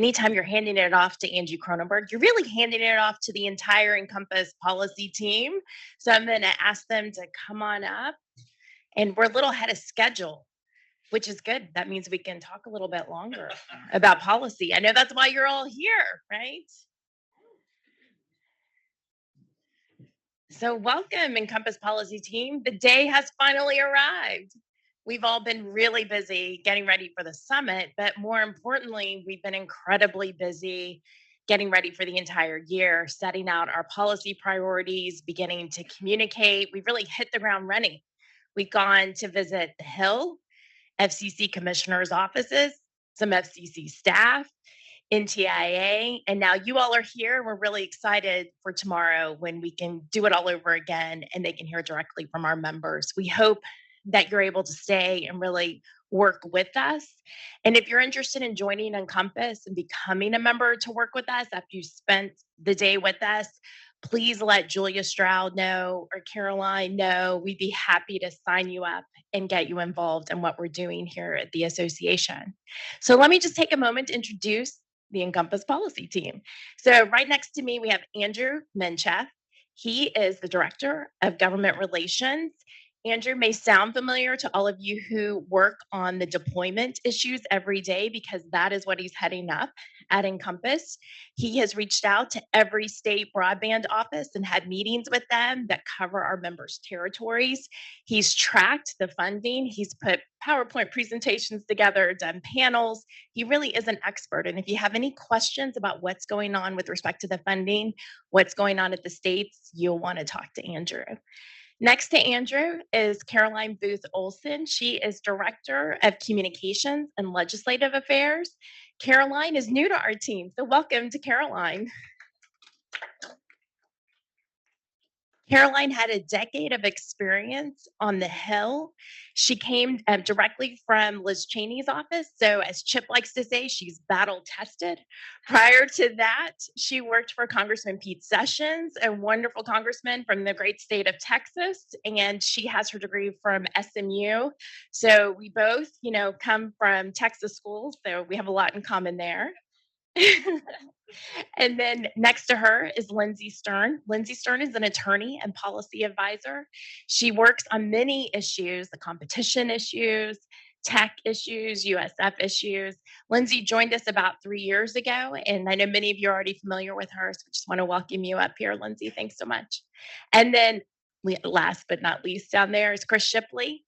anytime you're handing it off to Angie Kronenberg, you're really handing it off to the entire Encompass policy team. So I'm going to ask them to come on up. And we're a little ahead of schedule, which is good. That means we can talk a little bit longer about policy. I know that's why you're all here, right? So welcome, Encompass Policy Team. The day has finally arrived. We've all been really busy getting ready for the summit, but more importantly, we've been incredibly busy getting ready for the entire year, setting out our policy priorities, beginning to communicate. We've really hit the ground running. We've gone to visit the Hill, FCC commissioners' offices, some FCC staff, NTIA, and now you all are here. We're really excited for tomorrow when we can do it all over again and they can hear directly from our members. We hope that you're able to stay and really work with us. And if you're interested in joining Encompass and becoming a member to work with us after you spent the day with us, please let Julia Stroud know or Caroline know. We'd be happy to sign you up and get you involved in what we're doing here at the association. So let me just take a moment to introduce the Encompass policy team. So right next to me, we have Andrew Mincheff. He is the Director of Government Relations. Andrew may sound familiar to all of you who work on the deployment issues every day because that is what he's heading up at Encompass. He has reached out to every state broadband office and had meetings with them that cover our members' territories. He's tracked the funding. He's put PowerPoint presentations together, done panels. He really is an expert. And if you have any questions about what's going on with respect to the funding, what's going on at the states, you'll want to talk to Andrew. Next to Andrew is Caroline Boothe Olsen. She is Director of Communications and Legislative Affairs. Caroline is new to our team, so welcome to Caroline. Caroline had a decade of experience on the Hill. She came directly from Liz Cheney's office. So as Chip likes to say, she's battle tested. Prior to that, she worked for Congressman Pete Sessions, a wonderful congressman from the great state of Texas. And she has her degree from SMU. So we both, come from Texas schools. So we have a lot in common there. And then next to her is Lindsay Stern. Lindsay Stern is an attorney and policy advisor. She works on many issues, the competition issues, tech issues, USF issues. Lindsay joined us about 3 years ago, and I know many of you are already familiar with her, so I just want to welcome you up here, Lindsay. Thanks so much. And then last but not least down there is Chris Shipley.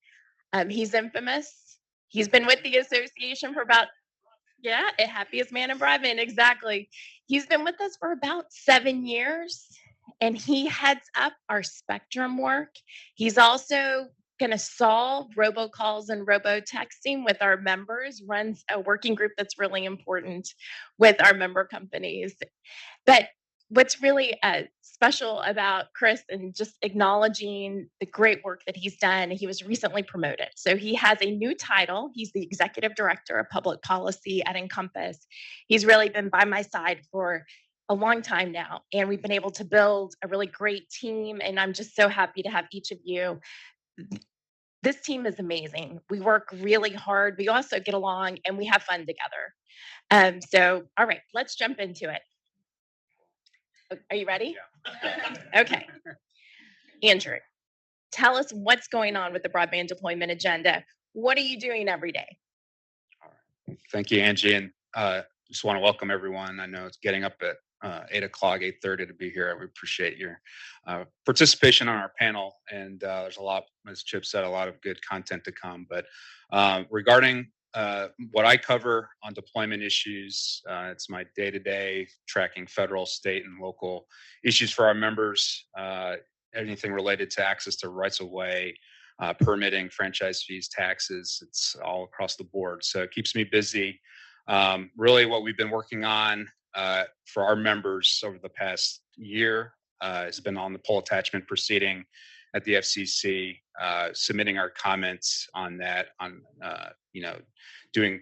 He's infamous. He's been with the association for about happiest man in broadband, exactly. He's been with us for about 7 years, and he heads up our spectrum work. He's also going to solve robocalls and robo-texting with our members, runs a working group that's really important with our member companies. But what's really special about Chris and just acknowledging the great work that he's done, he was recently promoted. So he has a new title. He's the Executive Director of Public Policy at Encompass. He's really been by my side for a long time now, and we've been able to build a really great team, and I'm just so happy to have each of you. This team is amazing. We work really hard. We also get along, and we have fun together. So, all right, let's jump into it. Are you ready? Yeah. Okay. Andrew, tell us what's going on with the broadband deployment agenda. What are you doing every day? All right. Thank you, Angie. And just want to welcome everyone. I know it's getting up at 8 o'clock, 8:30 to be here. We appreciate your participation on our panel. And there's a lot, as Chip said, a lot of good content to come. But regarding what I cover on deployment issues, it's my day-to-day tracking federal, state, and local issues for our members, anything related to access to rights of way, permitting, franchise fees, taxes. It's all across the board. So it keeps me busy. Really what we've been working on for our members over the past year has been on the poll attachment proceeding at the FCC, submitting our comments on that, doing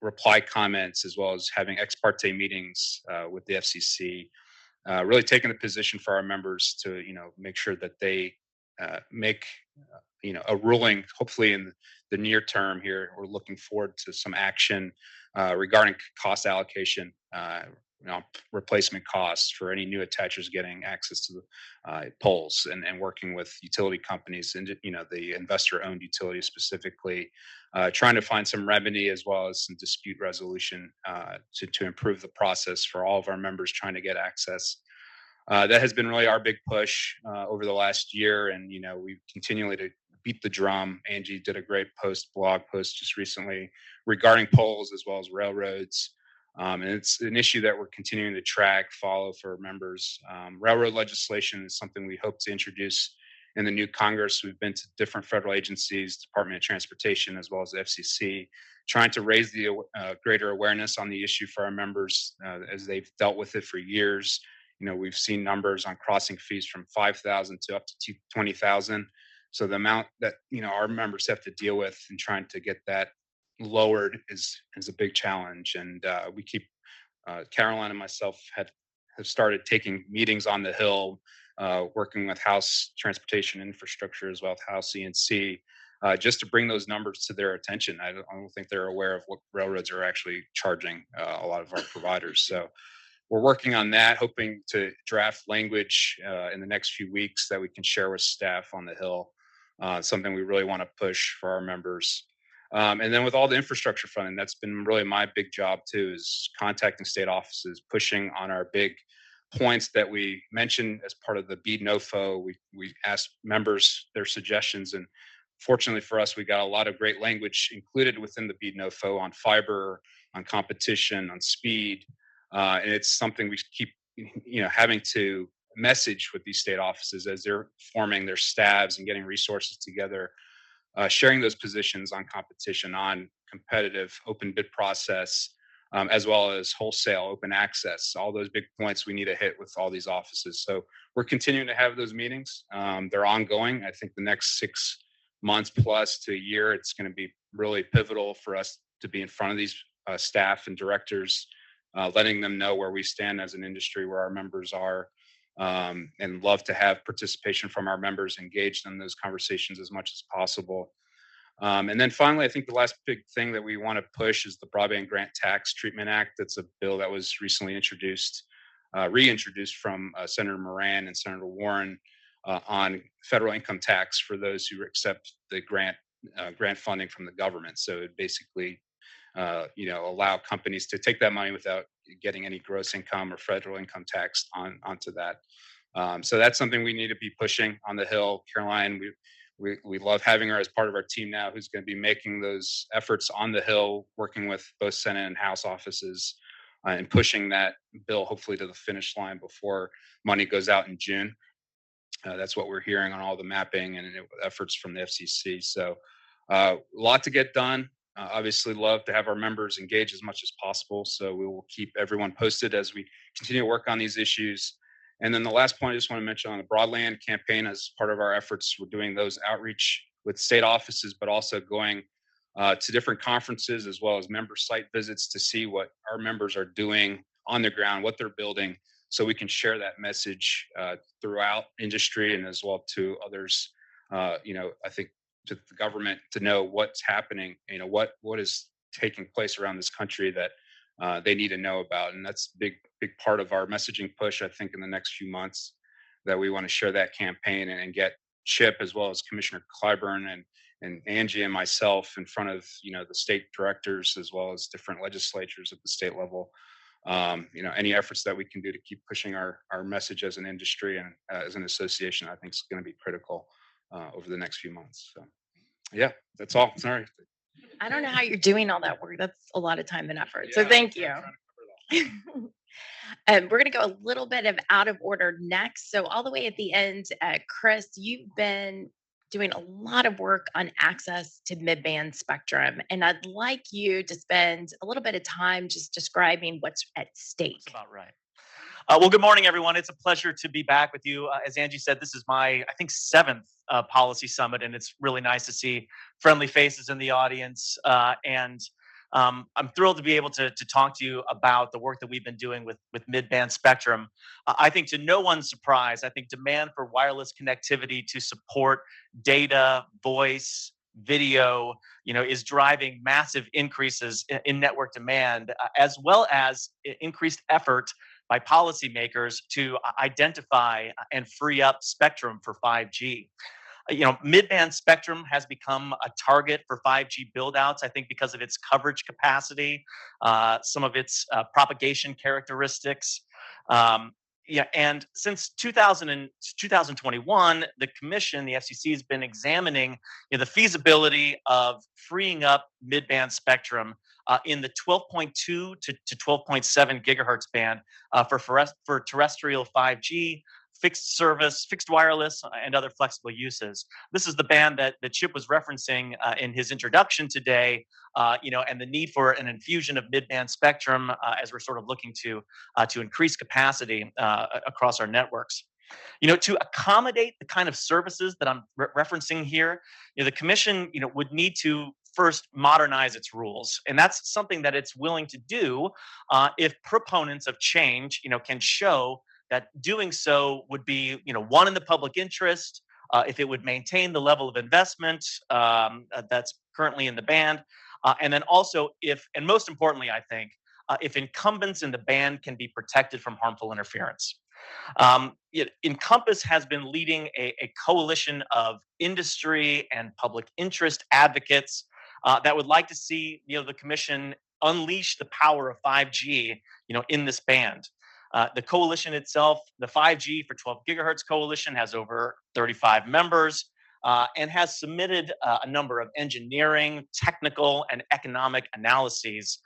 reply comments, as well as having ex parte meetings with the FCC, really taking the position for our members to, make sure that they make a ruling, hopefully in the near term here. We're looking forward to some action regarding cost allocation, replacement costs for any new attachers getting access to the poles, and working with utility companies and the investor-owned utilities specifically, trying to find some remedy as well as some dispute resolution to improve the process for all of our members trying to get access. That has been really our big push over the last year, and we continually to beat the drum. Angie did a great blog post just recently regarding polls as well as railroads, and it's an issue that we're continuing to follow for members. Railroad legislation is something we hope to introduce in the new Congress. We've been to different federal agencies, Department of Transportation, as well as the FCC, trying to raise the greater awareness on the issue for our members as they've dealt with it for years. We've seen numbers on crossing fees from 5,000 to up to 20,000. So the amount that our members have to deal with and trying to get that lowered is a big challenge. And we keep Caroline and myself have started taking meetings on the Hill, working with House Transportation Infrastructure as well as House CNC, just to bring those numbers to their attention. I don't think they're aware of what railroads are actually charging a lot of our providers. So we're working on that, hoping to draft language in the next few weeks that we can share with staff on the Hill. Something we really want to push for our members. And then with all the infrastructure funding, that's been really my big job too, is contacting state offices, pushing on our big points that we mentioned as part of the Be NoFo. We asked members their suggestions, and fortunately for us, we got a lot of great language included within the Be NoFo on fiber, on competition, on speed. And it's something we keep, having to message with these state offices as they're forming their staffs and getting resources together, sharing those positions on competition, on competitive open bid process, as well as wholesale open access. All those big points we need to hit with all these offices. So we're continuing to have those meetings. They're ongoing. I think the next 6 months plus to a year, it's going to be really pivotal for us to be in front of these staff and directors, letting them know where we stand as an industry, where our members are, and love to have participation from our members engaged in those conversations as much as possible. And then finally, I think the last big thing that we want to push is the Broadband Grant Tax Treatment Act. That's a bill that was recently reintroduced from Senator Moran and Senator Warren on federal income tax for those who accept the grant funding from the government. So it basically allow companies to take that money without getting any gross income or federal income tax onto that. So that's something we need to be pushing on the Hill. Caroline, we love having her as part of our team now, who's going to be making those efforts on the Hill, working with both Senate and House offices, and pushing that bill hopefully to the finish line before money goes out in June. That's what we're hearing on all the mapping and efforts from the FCC. So a lot to get done. Obviously love to have our members engage as much as possible. So we will keep everyone posted as we continue to work on these issues. And then the last point I just want to mention on the Broadland campaign, as part of our efforts, we're doing those outreach with state offices, but also going to different conferences as well as member site visits to see what our members are doing on the ground, what they're building, so we can share that message throughout industry and as well to others. I think to the government to know what's happening, what is taking place around this country that they need to know about. And that's a big part of our messaging push, I think, in the next few months, that we want to share that campaign and get Chip as well as Commissioner Clyburn and Angie and myself in front of, the state directors as well as different legislatures at the state level. Any efforts that we can do to keep pushing our message as an industry and as an association, I think is going to be critical over the next few months. So, yeah, that's all. Sorry. I don't know how you're doing all that work. That's a lot of time and effort. So thank you. We're going to go a little bit of out of order next. So all the way at the end, Chris, you've been doing a lot of work on access to mid-band spectrum. And I'd like you to spend a little bit of time just describing what's at stake. That's about right. Well, good morning, everyone. It's a pleasure to be back with you. As Angie said, this is my, I think, 7th policy summit, and it's really nice to see friendly faces in the audience. And I'm thrilled to be able to talk to you about the work that we've been doing with mid-band spectrum. I think to no one's surprise, I think demand for wireless connectivity to support data, voice, video, is driving massive increases in network demand, as well as increased effort by policymakers to identify and free up spectrum for 5G. Mid-band spectrum has become a target for 5G buildouts, I think, because of its coverage capacity, some of its propagation characteristics. And since 2021, the commission, the FCC, has been examining the feasibility of freeing up mid-band spectrum in the 12.2 to 12.7 gigahertz band for terrestrial 5G, fixed service, fixed wireless, and other flexible uses. This is the band that Chip was referencing in his introduction today, and the need for an infusion of mid-band spectrum as we're sort of looking to increase capacity across our networks. To accommodate the kind of services that I'm referencing here, the commission, would need to first modernize its rules, and that's something that it's willing to do if proponents of change, can show that doing so would be, one, in the public interest, if it would maintain the level of investment that's currently in the band, and then also and most importantly, I think, if incumbents in the band can be protected from harmful interference. INCOMPAS has been leading a coalition of industry and public interest advocates that would like to see, the commission unleash the power of 5G, in this band. The coalition itself, the 5G for 12 gigahertz coalition, has over 35 members and has submitted a number of engineering, technical, and economic analyses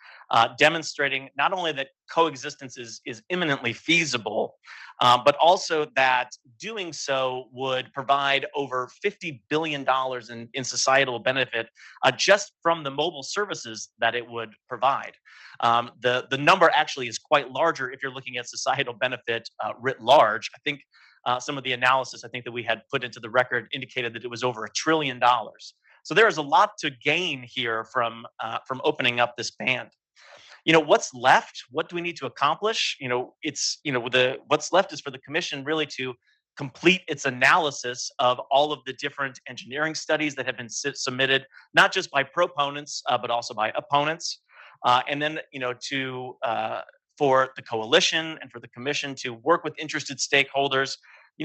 demonstrating not only that coexistence is imminently feasible, but also that doing so would provide over $50 billion in societal benefit just from the mobile services that it would provide. The number actually is quite larger if you're looking at societal benefit writ large. I think some of the analysis I think that we had put into the record indicated that it was over $1 trillion. So there is a lot to gain here from opening up this band. What's left? What do we need to accomplish? What's left is for the commission really to complete its analysis of all of the different engineering studies that have been submitted, not just by proponents, but also by opponents. And then, for the coalition and for the commission to work with interested stakeholders,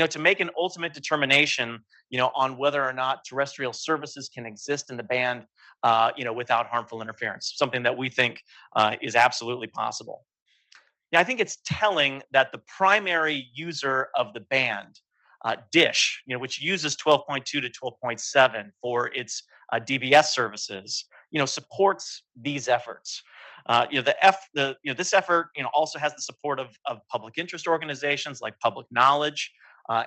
to make an ultimate determination, on whether or not terrestrial services can exist in the band, without harmful interference, something that we think is absolutely possible. I think it's telling that the primary user of the band, Dish, which uses 12.2 to 12.7 for its DBS services, supports these efforts. This effort, also has the support of public interest organizations like Public Knowledge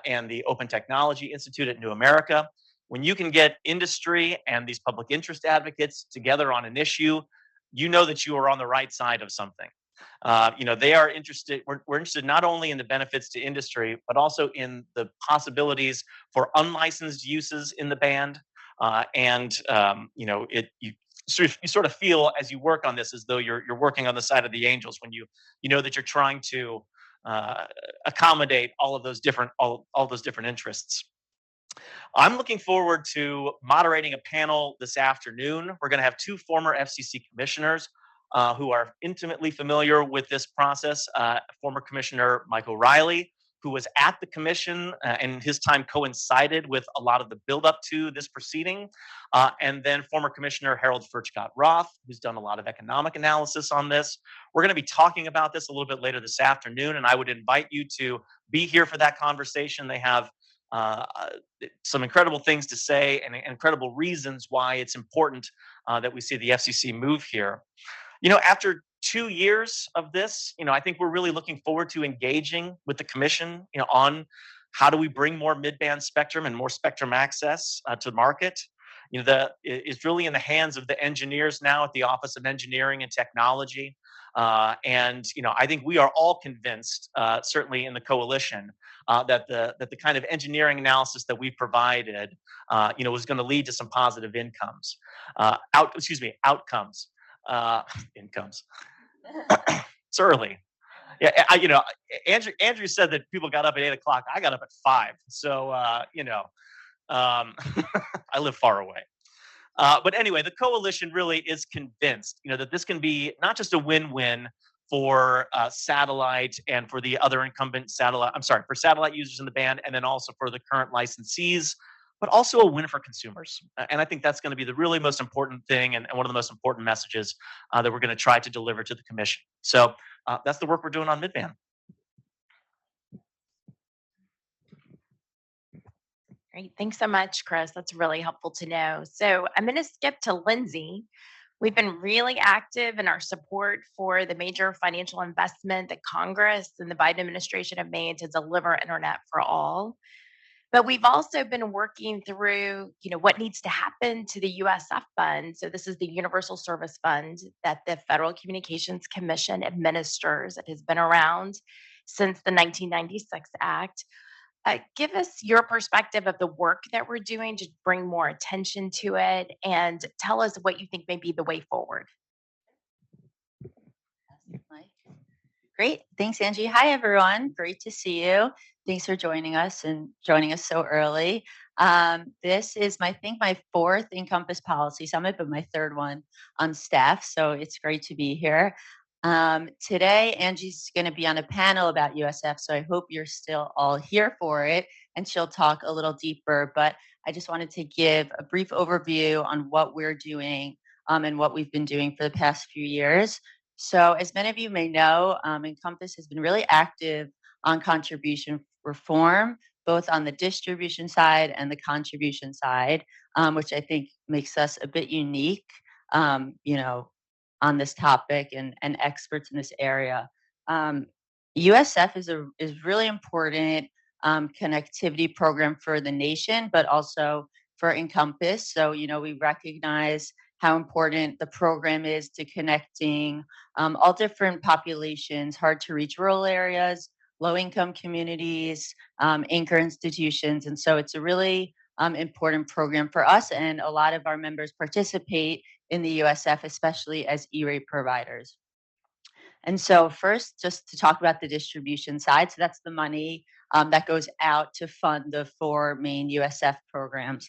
and the Open Technology Institute at New America. When you can get industry and these public interest advocates together on an issue, that you are on the right side of something. They are interested. We're interested not only in the benefits to industry, but also in the possibilities for unlicensed uses in the band. You sort of feel as you work on this as though you're working on the side of the angels when you know that you're trying to accommodate all of those different interests. I'm looking forward to moderating a panel this afternoon. We're going to have two former FCC commissioners who are intimately familiar with this process. Former Commissioner Mike O'Reilly, who was at the commission and his time coincided with a lot of the buildup to this proceeding. And then former Commissioner Harold Furchtgott-Roth, who's done a lot of economic analysis on this. We're going to be talking about this a little bit later this afternoon, and I would invite you to be here for that conversation. They have some incredible things to say and incredible reasons why it's important that we see the FCC move here. After 2 years of this, I think we're really looking forward to engaging with the commission, on how do we bring more mid-band spectrum and more spectrum access to market. It's really in the hands of the engineers now at the Office of Engineering and Technology. And I think we are all convinced, certainly in the coalition, that the kind of engineering analysis that we provided, was going to lead to some positive outcomes. Incomes. It's early. Yeah, Andrew said that people got up at 8 o'clock. I got up at 5. So, I live far away. But anyway, the coalition really is convinced, that this can be not just a win-win for satellite and for the other incumbent satellite. I'm sorry, for satellite users in the band, and then also for the current licensees, but also a win for consumers. And I think that's going to be the really most important thing, and one of the most important messages that we're going to try to deliver to the commission. So that's the work we're doing on midband. Great. Thanks so much, Chris. That's really helpful to know. So I'm going to skip to Lindsay. We've been really active in our support for the major financial investment that Congress and the Biden administration have made to deliver internet for all. But we've also been working through, what needs to happen to the USF fund. So this is the Universal Service Fund that the Federal Communications Commission administers. It has been around since the 1996 Act. Give us your perspective of the work that we're doing to bring more attention to it, and tell us what you think may be the way forward. Great. Thanks, Angie. Hi, everyone. Great to see you. Thanks for joining us so early. This is, I think, my 4th INCOMPAS Policy Summit, but my 3rd one on staff. So it's great to be here. Today, Angie's going to be on a panel about USF, so I hope you're still all here for it, and she'll talk a little deeper. But I just wanted to give a brief overview on what we're doing and what we've been doing for the past few years. So as many of you may know, INCOMPAS has been really active on contribution reform, both on the distribution side and the contribution side, which I think makes us a bit unique, on this topic and experts in this area. USF is really important connectivity program for the nation, but also for INCOMPAS. So, we recognize how important the program is to connecting all different populations, hard to reach rural areas, low income communities, anchor institutions. And so it's a really important program for us, and a lot of our members participate in the USF, especially as E-rate providers. And so first, just to talk about the distribution side. So that's the money that goes out to fund the 4 main USF programs.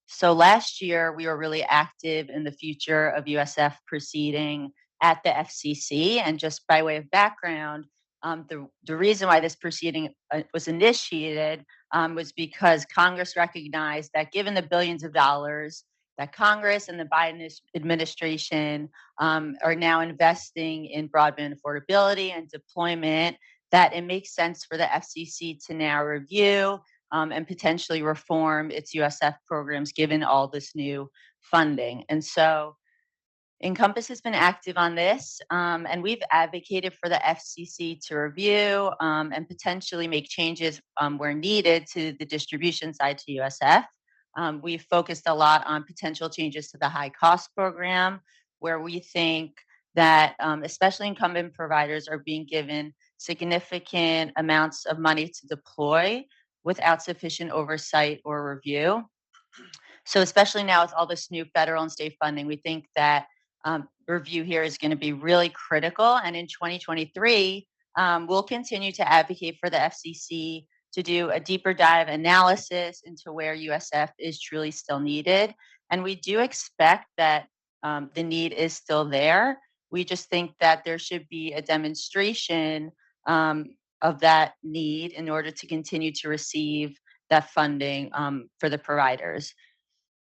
So last year, we were really active in the future of USF proceeding at the FCC. And just by way of background, the reason why this proceeding was initiated was because Congress recognized that given the billions of dollars that Congress and the Biden administration are now investing in broadband affordability and deployment, that it makes sense for the FCC to now review and potentially reform its USF programs given all this new funding. And so INCOMPAS has been active on this, and we've advocated for the FCC to review and potentially make changes where needed to the distribution side to USF. We've focused a lot on potential changes to the high cost program, where we think that especially incumbent providers are being given significant amounts of money to deploy without sufficient oversight or review. So especially now with all this new federal and state funding, we think that review here is going to be really critical. And in 2023, we'll continue to advocate for the FCC to do a deeper dive analysis into where USF is truly still needed. And we do expect that the need is still there. We just think that there should be a demonstration of that need in order to continue to receive that funding for the providers.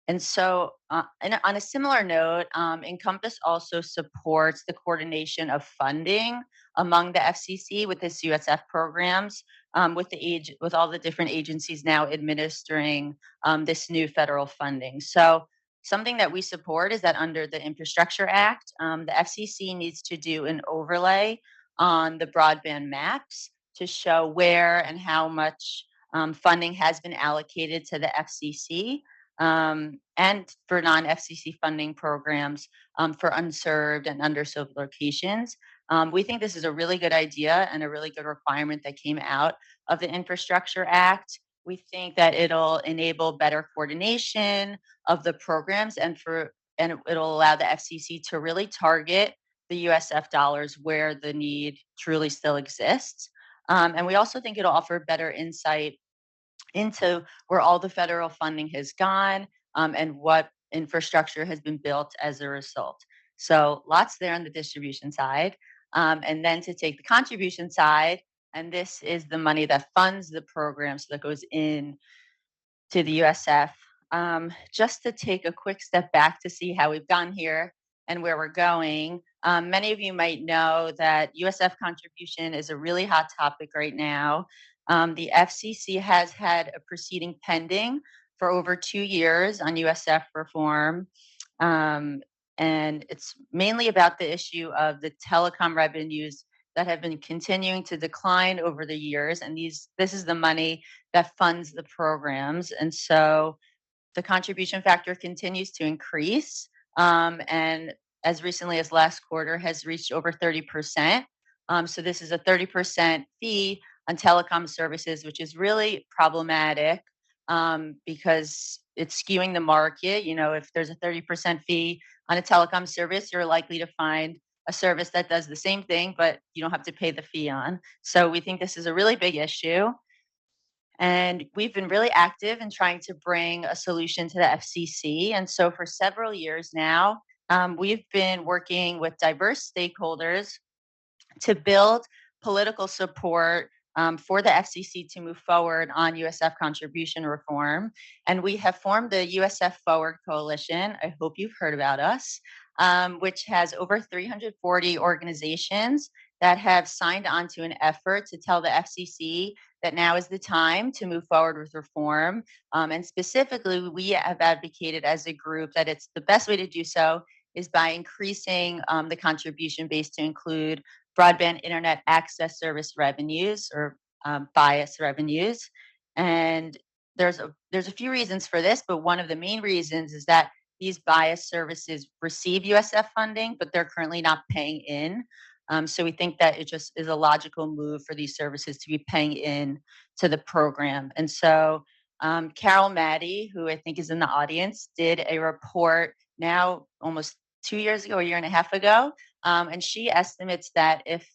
And so and on a similar note, INCOMPAS also supports the coordination of funding among the FCC with this USF programs, with all the different agencies now administering this new federal funding. So something that we support is that under the Infrastructure Act, the FCC needs to do an overlay on the broadband maps to show where and how much funding has been allocated to the FCC. And for non-FCC funding programs for unserved and underserved locations. We think this is a really good idea and a really good requirement that came out of the Infrastructure Act. We think that it'll enable better coordination of the programs and and it'll allow the FCC to really target the USF dollars where the need truly still exists. And we also think it'll offer better insight into where all the federal funding has gone, and what infrastructure has been built as a result. So lots there on the distribution side. And then to take the contribution side, and this is the money that funds the program, so that goes in to the USF. Just to take a quick step back to see how we've gotten here and where we're going. Many of you might know that USF contribution is a really hot topic right now. The FCC has had a proceeding pending for over 2 years on USF reform. And it's mainly about the issue of the telecom revenues that have been continuing to decline over the years. And this is the money that funds the programs. And so the contribution factor continues to increase. And as recently as last quarter has reached over 30%. So this is a 30% fee on telecom services, which is really problematic, because it's skewing the market. You know, if there's a 30% fee on a telecom service, you're likely to find a service that does the same thing, but you don't have to pay the fee on. So we think this is a really big issue. And we've been really active in trying to bring a solution to the FCC. And so for several years now, we've been working with diverse stakeholders to build political support for the FCC to move forward on USF contribution reform. And we have formed the USF Forward Coalition. I hope you've heard about us, which has over 340 organizations that have signed on to an effort to tell the FCC that now is the time to move forward with reform. And specifically, we have advocated as a group that it's the best way to do so is by increasing the contribution base to include broadband internet access service revenues, or bias revenues. And there's a few reasons for this, but one of the main reasons is that these bias services receive USF funding, but they're currently not paying in. So we think that it just is a logical move for these services to be paying in to the program. And so Carol Maddie, who I think is in the audience, did a report now almost 2 years ago, a year and a half ago. And she estimates that if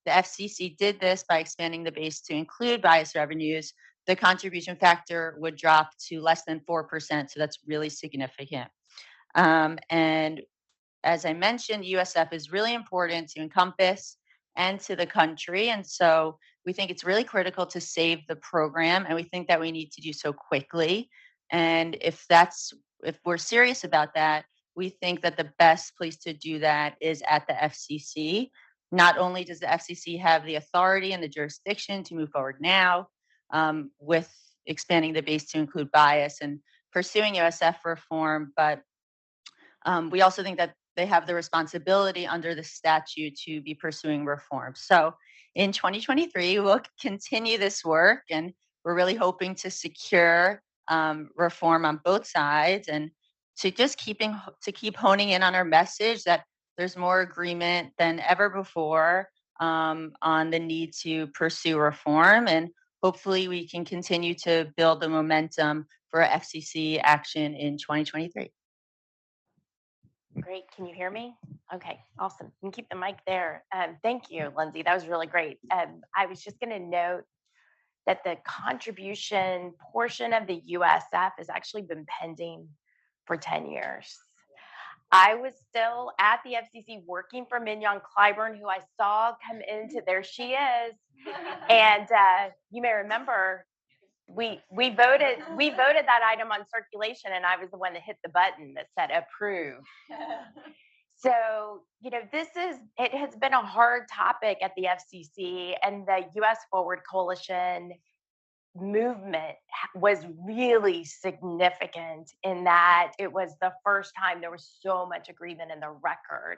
the FCC did this by expanding the base to include bias revenues, the contribution factor would drop to less than 4%. So that's really significant. And as I mentioned, USF is really important to Encompass and to the country. And so we think it's really critical to save the program, and we think that we need to do so quickly. And if we're serious about that, we think that the best place to do that is at the FCC. Not only does the FCC have the authority and the jurisdiction to move forward now with expanding the base to include bias and pursuing USF reform, but we also think that they have the responsibility under the statute to be pursuing reform. So in 2023, we'll continue this work, and we're really hoping to secure reform on both sides, and to just keep honing in on our message that there's more agreement than ever before on the need to pursue reform. And hopefully we can continue to build the momentum for FCC action in 2023. Great. Can you hear me? Okay, awesome. You can keep the mic there. Thank you, Lindsay. That was really great. I was just going to note that the contribution portion of the USF has actually been pending for 10 years. I was still at the FCC working for Mignon Clyburn, who I saw come into, there she is. And you may remember we voted that item on circulation, and I was the one that hit the button that said approve. So, it has been a hard topic at the FCC, and the US Forward Coalition movement was really significant in that it was the first time there was so much agreement in the record.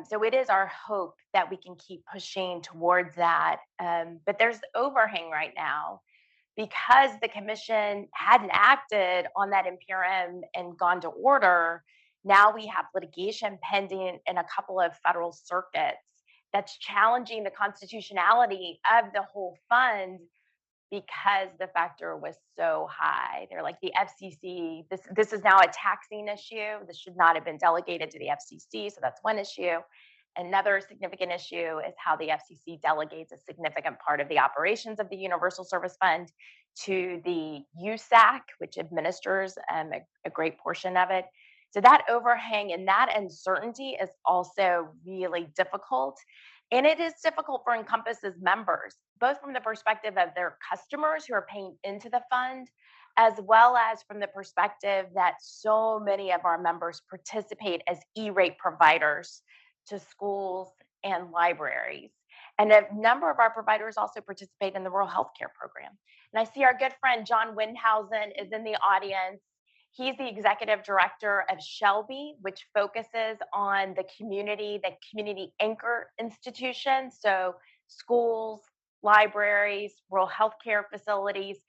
So it is our hope that we can keep pushing towards that. But there's overhang right now because the commission hadn't acted on that imperium and gone to order. Now we have litigation pending in a couple of federal circuits that's challenging the constitutionality of the whole fund, because the factor was so high. They're like, the FCC, this is now a taxing issue. This should not have been delegated to the FCC. So that's one issue. Another significant issue is how the FCC delegates a significant part of the operations of the Universal Service Fund to the USAC, which administers a great portion of it. So that overhang and that uncertainty is also really difficult. And it is difficult for Encompass's members, both from the perspective of their customers who are paying into the fund, as well as from the perspective that so many of our members participate as E-rate providers to schools and libraries. And a number of our providers also participate in the rural healthcare program. And I see our good friend John Windhausen is in the audience. He's the executive director of Shelby, which focuses on the community anchor institutions, so schools, libraries, rural healthcare facilities.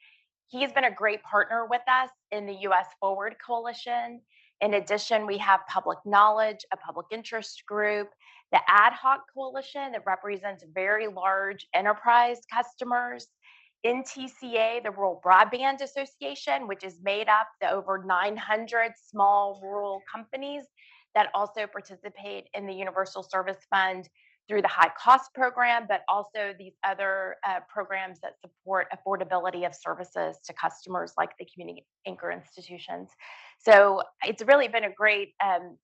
He's been a great partner with us in the US Forward Coalition. In addition, we have Public Knowledge, a public interest group, the Ad Hoc Coalition that represents very large enterprise customers, NTCA, the Rural Broadband Association, which is made up of over 900 small rural companies that also participate in the Universal Service Fund through the high cost program, but also these other programs that support affordability of services to customers like the community anchor institutions. So it's really been a great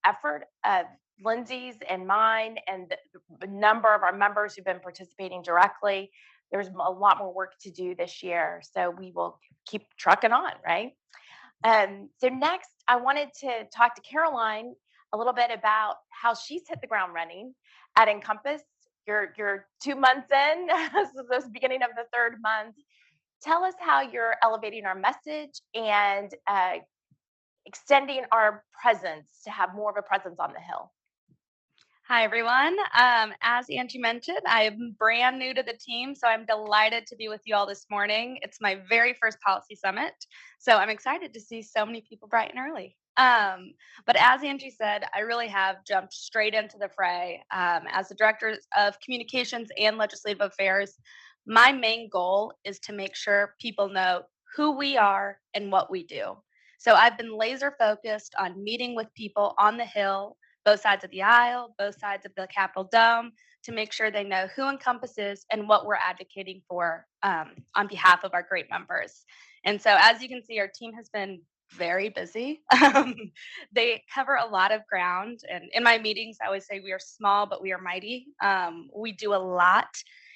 effort of Lindsay's and mine and the number of our members who've been participating directly. There's a lot more work to do this year, so we will keep trucking on, right? So next, I wanted to talk to Caroline a little bit about how she's hit the ground running at Encompass. You're 2 months in, so this beginning of the third month. Tell us how you're elevating our message and extending our presence to have more of a presence on the Hill. Hi, everyone. As Angie mentioned, I am brand new to the team, so I'm delighted to be with you all this morning. It's my very first policy summit, so I'm excited to see so many people bright and early. But as Angie said, I really have jumped straight into the fray. As the Director of Communications and Legislative Affairs, my main goal is to make sure people know who we are and what we do. So I've been laser focused on meeting with people on the Hill, both sides of the aisle, both sides of the Capitol Dome, to make sure they know who Encompass is and what we're advocating for on behalf of our great members. And so as you can see, our team has been very busy. They cover a lot of ground. And in my meetings, I always say we are small, but we are mighty. We do a lot.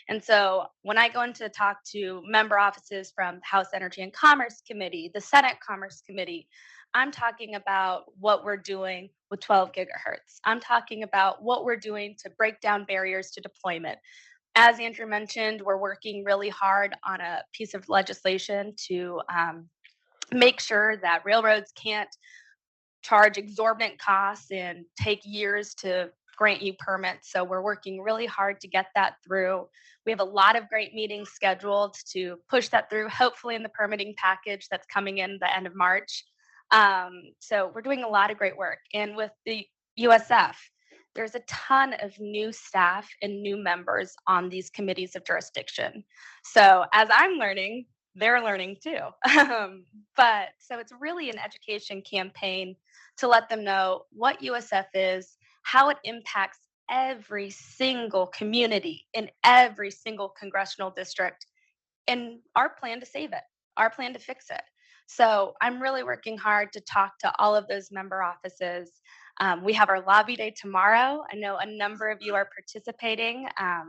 And so when I go in to talk to member offices from the House Energy and Commerce Committee, the Senate Commerce Committee, I'm talking about what we're doing with 12 gigahertz. I'm talking about what we're doing to break down barriers to deployment. As Andrew mentioned, we're working really hard on a piece of legislation to make sure that railroads can't charge exorbitant costs and take years to grant you permits. So we're working really hard to get that through. We have a lot of great meetings scheduled to push that through, hopefully in the permitting package that's coming in the end of March. So we're doing a lot of great work. And with the USF, there's a ton of new staff and new members on these committees of jurisdiction. So as I'm learning, they're learning too. But so it's really an education campaign to let them know what USF is, how it impacts every single community in every single congressional district, and our plan to save it, our plan to fix it. So I'm really working hard to talk to all of those member offices. We have our lobby day tomorrow. I know a number of you are participating.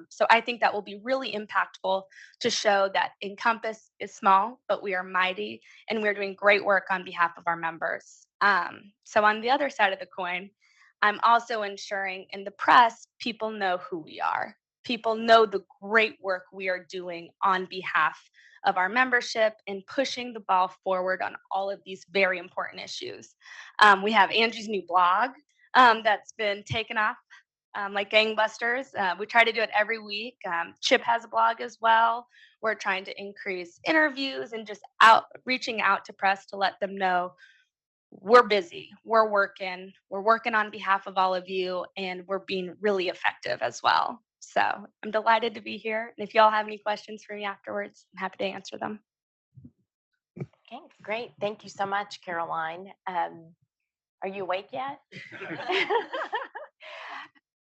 So I think that will be really impactful to show that Encompass is small, but we are mighty, and we're doing great work on behalf of our members. So on the other side of the coin, I'm also ensuring in the press, people know who we are. People know the great work we are doing on behalf of our membership and pushing the ball forward on all of these very important issues. We have Angie's new blog that's been taken off like gangbusters. We try to do it every week. Chip has a blog as well. We're trying to increase interviews and just reaching out to press to let them know we're busy, we're working on behalf of all of you, and we're being really effective as well. So I'm delighted to be here. And if y'all have any questions for me afterwards, I'm happy to answer them. Okay, great. Thank you so much, Caroline. Are you awake yet?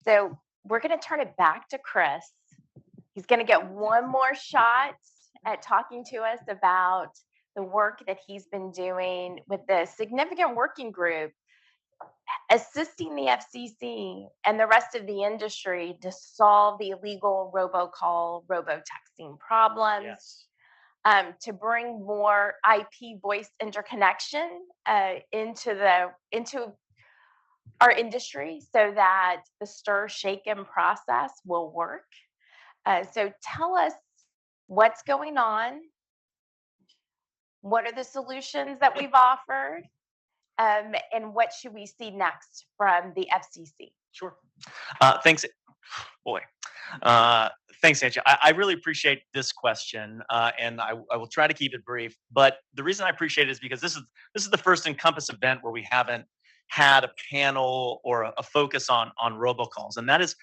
So we're going to turn it back to Chris. He's going to get one more shot at talking to us about the work that he's been doing with the significant working group assisting the FCC and the rest of the industry to solve the illegal robocall, robotexting problems. Yes. To bring more IP voice interconnection into our industry so that the stir shaken process will work. So tell us what's going on, what are the solutions that we've offered, and what should we see next from the FCC? Sure. Thanks. Boy. Thanks, Angie. I really appreciate this question, and I will try to keep it brief. But the reason I appreciate it is because this is the first Encompass event where we haven't had a panel or a focus on robocalls, and that is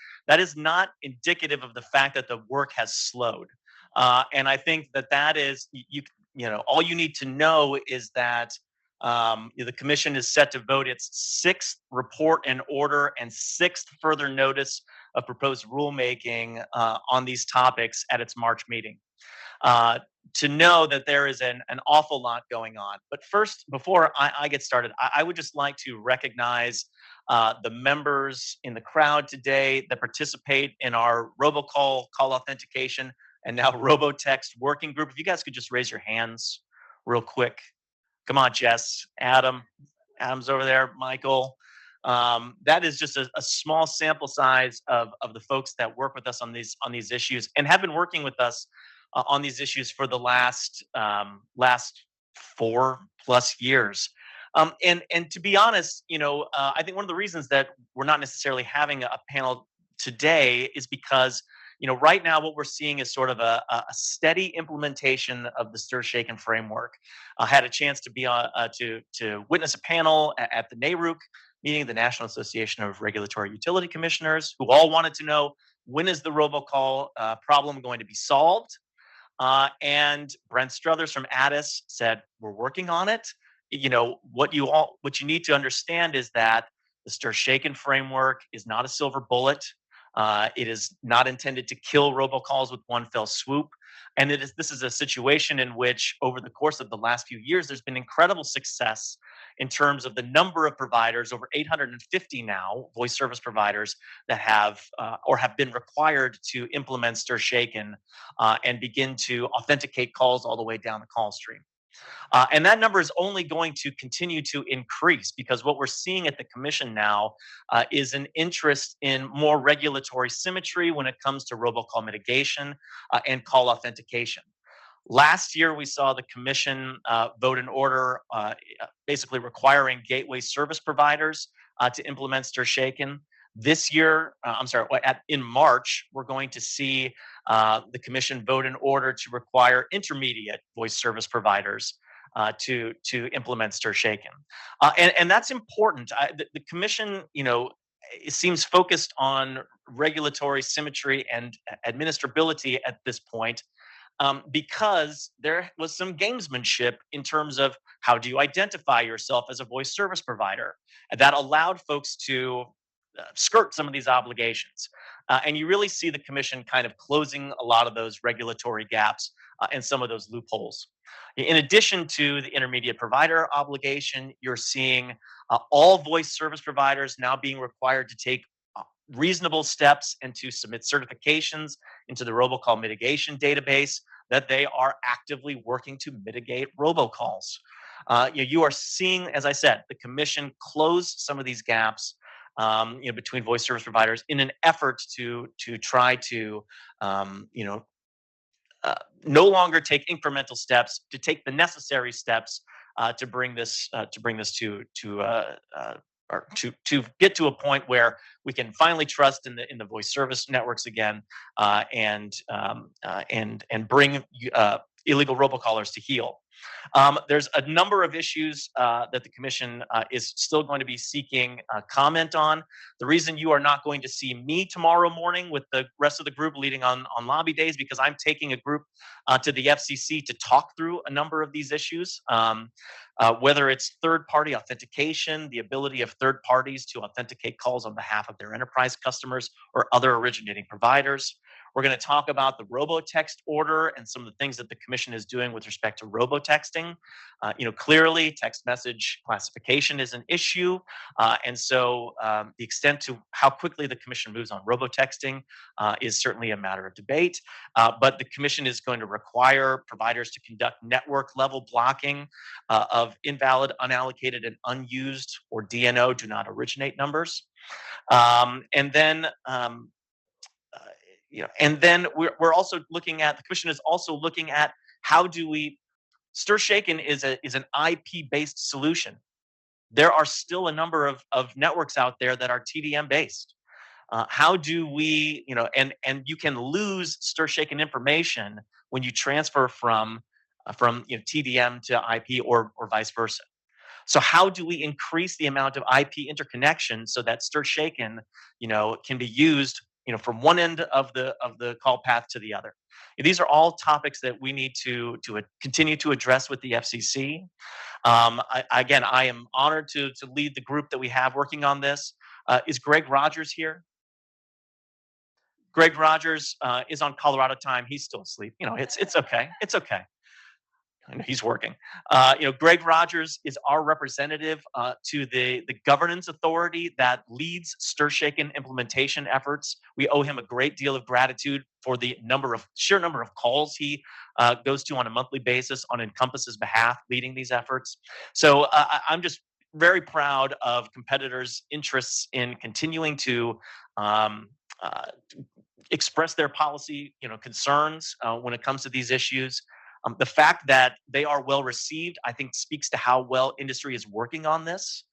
not indicative of the fact that the work has slowed. And I think that is you know all you need to know is that the commission is set to vote its sixth report and order and sixth further notice of proposed rulemaking on these topics at its March meeting. To know that there is an awful lot going on. But first, before I get started, I would just like to recognize the members in the crowd today that participate in our robocall call authentication and now robotext working group. If you guys could just raise your hands real quick. Come on, Jess, Adam's over there, Michael. That is just a small sample size of the folks that work with us on these issues and have been working with us on these issues for the last 4+ years. And to be honest, I think one of the reasons that we're not necessarily having a panel today is because right now what we're seeing is sort of a steady implementation of the stir shaken framework. I had a chance to be to witness a panel at the NARUC meeting, the National Association of Regulatory Utility Commissioners, who all wanted to know, when is the robocall problem going to be solved? And Brent Struthers from Addis said, we're working on it. What you need to understand is that the stir shaken framework is not a silver bullet. It is not intended to kill robocalls with one fell swoop. And this is a situation in which, over the course of the last few years, there's been incredible success in terms of the number of providers, over 850 now, voice service providers that have or have been required to implement stir shaken and begin to authenticate calls all the way down the call stream. And that number is only going to continue to increase because what we're seeing at the commission now is an interest in more regulatory symmetry when it comes to robocall mitigation and call authentication. Last year, we saw the commission vote an order basically requiring gateway service providers to implement stir shaken. This year, in March, we're going to see the commission vote an order to require intermediate voice service providers to implement stir shaken, and that's important. The commission, it seems focused on regulatory symmetry and administrability at this point. Because there was some gamesmanship in terms of how do you identify yourself as a voice service provider, and that allowed folks to skirt some of these obligations. And you really see the commission kind of closing a lot of those regulatory gaps and some of those loopholes. In addition to the intermediate provider obligation, you're seeing all voice service providers now being required to take reasonable steps and to submit certifications into the robocall mitigation database that they are actively working to mitigate robocalls. You are seeing, as I said, the commission close some of these gaps between voice service providers in an effort to try to no longer take incremental steps, to take the necessary steps to bring this to get to a point where we can finally trust in the voice service networks again, and bring illegal robocallers to heal. There's a number of issues that the commission is still going to be seeking comment on. The reason you are not going to see me tomorrow morning with the rest of the group leading on lobby days, because I'm taking a group to the FCC to talk through a number of these issues, whether it's third-party authentication, the ability of third parties to authenticate calls on behalf of their enterprise customers or other originating providers. We're going to talk about the robotext order and some of the things that the commission is doing with respect to robotexting. Clearly, text message classification is an issue. And so the extent to how quickly the commission moves on robotexting is certainly a matter of debate. But the commission is going to require providers to conduct network level blocking of invalid, unallocated, and unused, or DNO, do not originate numbers. And then we're also looking at, the commission is also looking at how do we, Stir Shaken is an IP-based solution. There are still a number of networks out there that are TDM based. How do we, and you can lose Stir Shaken information when you transfer from TDM to IP or vice versa. So how do we increase the amount of IP interconnection so that Stir Shaken, can be used, from one end of the call path to the other? These are all topics that we need to continue to address with the FCC. I am honored to lead the group that we have working on this. Is Greg Rogers here? Greg Rogers is on Colorado time. He's still asleep. It's okay. It's okay. I know he's working. Greg Rogers is our representative to the governance authority that leads Stir Shaken implementation efforts. We owe him a great deal of gratitude for the sheer number of calls he goes to on a monthly basis on INCOMPAS's behalf, leading these efforts. So I'm just very proud of competitors' interests in continuing to express their policy, concerns when it comes to these issues. The fact that they are well received, I think, speaks to how well industry is working on this,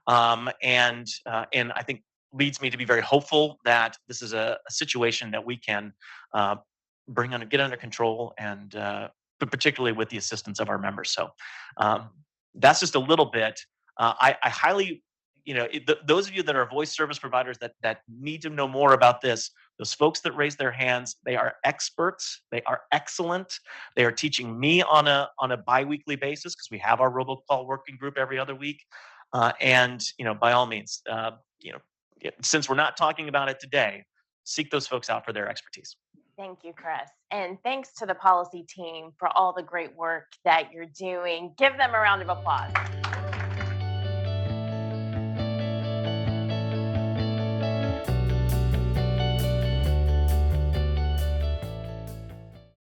and I think leads me to be very hopeful that this is a situation that we can get under control, and but particularly with the assistance of our members. So that's just a little bit. I highly, those of you that are voice service providers that need to know more about this, those folks that raise their hands, they are experts. They are excellent. They are teaching me on a biweekly basis, because we have our robocall working group every other week. And by all means, since we're not talking about it today, seek those folks out for their expertise. Thank you, Chris. And thanks to the policy team for all the great work that you're doing. Give them a round of applause.